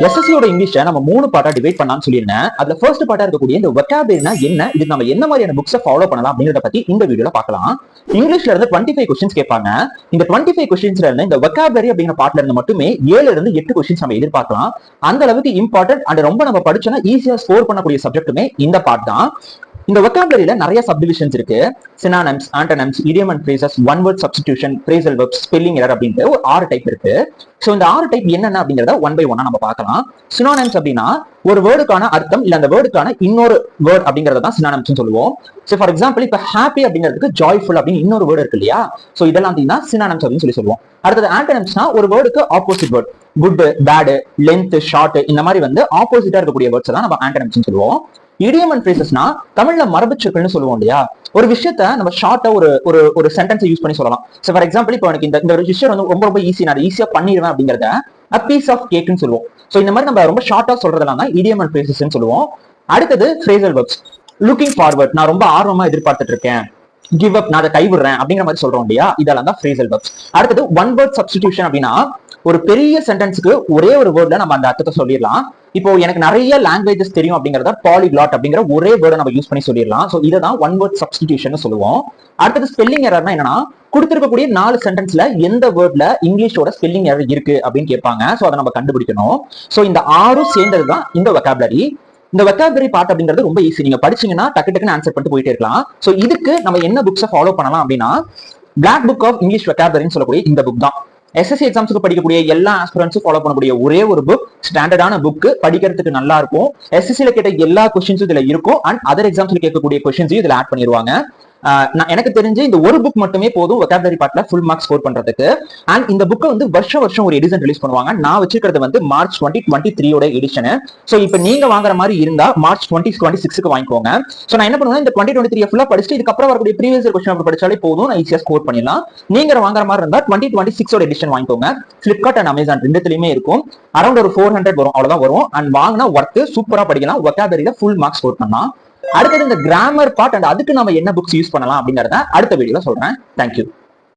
எஸ்எஸ்சியோட இங்கிலீஷை நம்ம 3 பார்ட்டா டிவைட் பண்ணலாம்னு சொல்லியிருந்தேன். அதுல ஃபர்ஸ்ட் பார்ட்டா இருக்கக்கூடிய இந்த வொக்காபுலரினா என்ன, இதுக்கு நம்ம என்ன மாதிரியான புக்ஸை ஃபாலோ பண்ணலாம் அப்படிங்கறத பத்தி இந்த வீடியோல பார்க்கலாம். இங்கிலீஷ்ல இருந்து 25 கொஸ்டின்ஸ் கேட்பாங்க. இந்த 25 கொஸ்டின்ஸ்ல இருந்து இந்த வொக்காபுலரி அப்படிங்கிற பார்ட்ல இருந்து மட்டுமே 7 இருந்து 8 கொஸ்டின்ஸ் நம்ம எதிர்பார்க்கலாம். அந்த அளவுக்கு இம்பார்ட்டன்ட் அண்ட் ரொம்ப நம்ம படிச்சோம்னா ஈஸியா ஸ்கோர் பண்ணக்கூடிய சப்ஜெக்ட்டுமே இந்த பார்ட் தான். இந்த வொக்காபுலரியில நிறைய சப்டிவிஷன்ஸ் இருக்கு. Synonyms, antonyms, idiom and phrases, one word substitution, phrasal verbs, spelling error அப்படின்ட்டு ஒரு 6 டைப் இருக்கு. சோ இந்த 6 டைப் என்னென்ன அப்படிங்கறத ஒன் பை ஒன்னா நம்ம பார்க்கலாம். சினானிம்ஸ் அப்படின்னா ஒரு வேர்டுக்கான அர்த்தம் இல்ல அந்த வேர்டுக்கான இன்னொரு வேர்ட் அப்படிங்கறத தான் சினானிம்ஸ் சொல்லுவோம். சோ ஃபார் எக்ஸாம்பிள் இப்ப ஹாப்பி அப்படிங்கிறதுக்கு ஜாய்ஃபுல் அப்படின்னு இன்னொரு வேர்டு இருக்கு இல்லையா? சோ இதெல்லாம் தான் சினானிம்ஸ் அப்படின்னு சொல்லுவோம். அடுத்தது ஆண்டனிம்ஸ்னா ஒரு வேர்டுக்கு opposite word, good, bad, length, short இந்த மாதிரி வந்து ஆப்போசிட்டா இருக்கக்கூடிய வேர்ட்ஸ் தான் நம்ம ஆண்டனிம்ஸ் சொல்லுவோம். இடியம் அண்ட் ஃப்ரேசஸ்னா தமிழ்ல மரபுச்சொற்கள்னு சொல்லுவோம் இல்லையா? ஒரு விஷயத்த நம்ம ஷார்ட்டா ஒரு சென்டென்ஸ் யூஸ் பண்ணி சொல்லலாம். சோ ஃபார் எக்ஸாம்பிள் இப்போ எனக்கு இந்த ஒரு விஷயம் வந்து ரொம்ப ஈஸி, நான் ஈஸியா பண்ணிடுவேன் அப்படிங்கறத a piece of cakeன்னு சொல்லுவோம். சோ இந்த மாதிரி நம்ம ரொம்ப ஷார்ட்டா சொல்றதெல்லாம் தான் இடியம் அண்ட் ஃப்ரேசஸ்ன்னு சொல்லுவோம். அடுத்தது ஃப்ரேசல் வெர்ப்ஸ். லுக்கிங் ஃபார்வர்ட், நான் ரொம்ப ஆர்வமா எதிர்பார்த்துட்டு இருக்கேன். கிவ் அப், நான் அதை கைவிடுறேன் அப்படிங்கிற மாதிரி சொல்றோம் இல்லையா? இதெல்லாம் தான் ஃப்ரேசல் வெர்ப்ஸ். அடுத்தது ஒன் வேர்ட் சப்ஸ்டிடியூஷன் அப்படின்னா ஒரு பெரிய சென்டென்ஸ்க்கு ஒரே ஒரு வேர்ட்ல நம்ம அந்த அர்த்தத்தை சொல்லிடலாம். இப்போ எனக்கு நிறைய லாங்குவேஜஸ் தெரியும் அப்படிங்கறத பாலிகிளாட் அப்படிங்கிற ஒரே வேர்டை நம்ம யூஸ் பண்ணி சொல்லிடலாம். சோ இதை தான் ஒன் வேர்ட் சப்ஸ்டிடியூஷன் சொல்லுவோம். அடுத்தது ஸ்பெல்லிங் எரர்னா என்னன்னா கொடுத்திருக்கக்கூடிய 4 சென்டென்ஸ்ல எந்த வேர்ட்ல இங்கிலீஷோட ஸ்பெல்லிங் எரர் இருக்கு அப்படின்னு கேட்பாங்க. சோ அதை நம்ம கண்டுபிடிக்கணும். சோ இந்த 6 சேர்ந்ததுதான் இந்த வொக்காபுலரி. இந்த வொக்காபுலரி பார்ட் அப்படிங்கிறது ரொம்ப ஈஸி, நீங்க படிச்சீங்கன்னா டக்கு டக்குன்னு ஆன்சர் பண்ணிட்டு போயிட்டே இருக்கலாம். சோ இதுக்கு நம்ம என்ன புக்ஸை ஃபாலோ பண்ணலாம் அப்படின்னா பிளாக் புக் ஆஃப் இங்கிலீஷ் வொக்காபுலரின்னு சொல்லக்கூடிய இந்த புக் தான். எஸ்எஸ்சி எக்ஸாம்ஸ்க்கு படிக்கக்கூடிய எல்லா ஆஸ்பிரன்ஸும் ஃபாலோ பண்ணக்கூடிய ஒரே ஒரு புக், ஸ்டாண்டர்டான புக், படிக்கிறதுக்கு நல்லா இருக்கும். எஸ்எஸ்சில கேட்ட எல்லா கொஸ்டின்ஸும் இதுல இருக்கும் அண்ட் அதர் எக்ஸாம்ஸ்ல கேட்கக்கூடிய கொஸ்டின்ஸையும் இதுல ஆட் பண்ணிடுவாங்க. எனக்கு தெரிஞ்சு இந்த ஒரு புக் மட்டுமே போதும் வொக்காபுலரி பார்ட்ல ஃபுல் மார்க் ஸ்கோர் பண்றதுக்கு. அண்ட் இந்த புக்கை வந்து வருஷம் ஒரு எடிஷன் ரிலீஸ் பண்ணுவாங்க. நான் வச்சிருக்கிறது வந்து மார்ச் 2023 எடிஷன். சோ இப்போ நீங்க வாங்குற மாதிரி இருந்தா மார்ச் 2026க்கு வாங்கிக்கோங்க. சோ நான் என்ன பண்ணுவேன், இந்த 2023 ஃபுல்லா படிச்சுட்டு இதுக்கப்புறம் வரக்கூடிய ப்ரீவியஸ் கொஸ்டின் பேப்பர் படிச்சாலே போதும், நான் ஈஸியா ஸ்கோர் பண்ணிடலாம். நீங்க வாங்குற மாதிரி இருந்தா 2026 எடிஷன் வாங்கிக்கோங்க. பிளிப்கார்ட் அண்ட் அமேசான் ரெண்டுத்துலயுமே இருக்கும். அரௌண்ட் ஒரு 400 வரும், அவ்வளவுதான் வரும். அண்ட் வாங்கினா ஒர்த்து, சூப்பரா படிக்கலாம், வொக்காபுலரியில ஃபுல் மார்க் ஸ்கோர் பண்ணலாம். அடுத்தது இந்த கிராமர் பார்ட் அண்ட் அதுக்கு நம்ம என்ன புக்ஸ் யூஸ் பண்ணலாம் அப்படிங்கறத அடுத்த வீடியோல சொல்றேன். தேங்க்யூ.